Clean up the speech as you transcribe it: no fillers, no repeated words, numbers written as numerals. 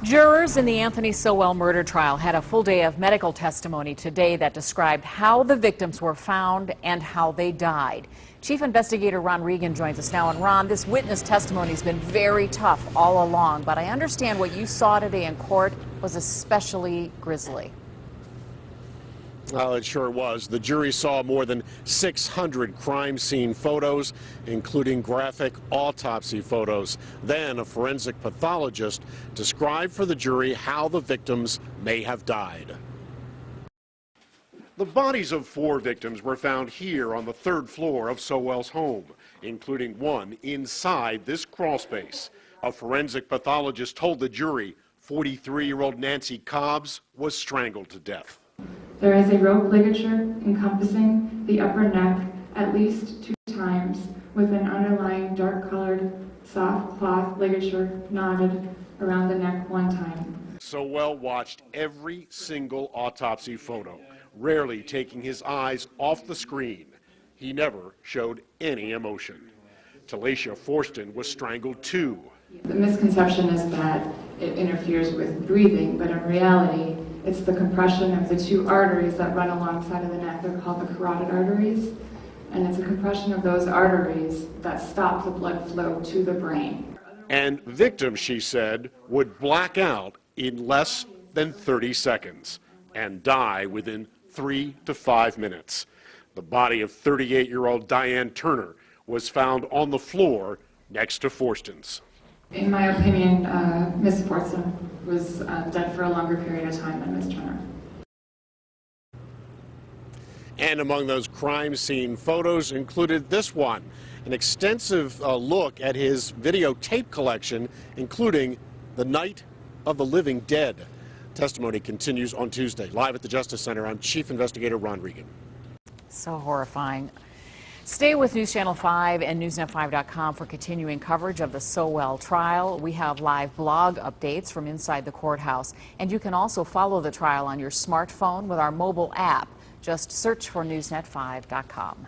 Jurors in the Anthony Sowell murder trial had a full day of medical testimony today that described how the victims were found and how they died. Chief Investigator Ron Regan joins us now. And Ron, this witness testimony has been very tough all along, but I understand what you saw today in court was especially grisly. Well, it sure was. The jury saw more than 600 crime scene photos, including graphic autopsy photos. Then a forensic pathologist described for the jury how the victims may have died. The bodies of 4 victims were found here on the 3rd floor of Sowell's home, including one inside this crawl space. A forensic pathologist told the jury 43-year-old Nancy Cobbs was strangled to death. There is a rope ligature encompassing the upper neck at least 2 times, with an underlying dark-colored soft cloth ligature knotted around the neck 1 time. Sowell watched every single autopsy photo, rarely taking his eyes off the screen. He never showed any emotion. Talacia Forston was strangled too. The misconception is that it interferes with breathing, but in reality, it's the compression of the 2 arteries that run alongside of the neck. They're called the carotid arteries, and it's a compression of those arteries that stop the blood flow to the brain. And victims, she said, would black out in less than 30 seconds and die within 3 to 5 minutes. The body of 38-year-old Diane Turner was found on the floor next to Forston's. In my opinion, Ms. Forston was dead for a longer period of time than Ms. Turner. And among those crime scene photos included this one, an extensive look at his videotape collection, including the Night of the Living Dead. Testimony continues on Tuesday. Live at the Justice Center, I'm Chief Investigator Ron Regan. So horrifying. Stay with News Channel 5 and NewsNet5.com for continuing coverage of the Sowell trial. We have live blog updates from inside the courthouse, and you can also follow the trial on your smartphone with our mobile app. Just search for NewsNet5.com.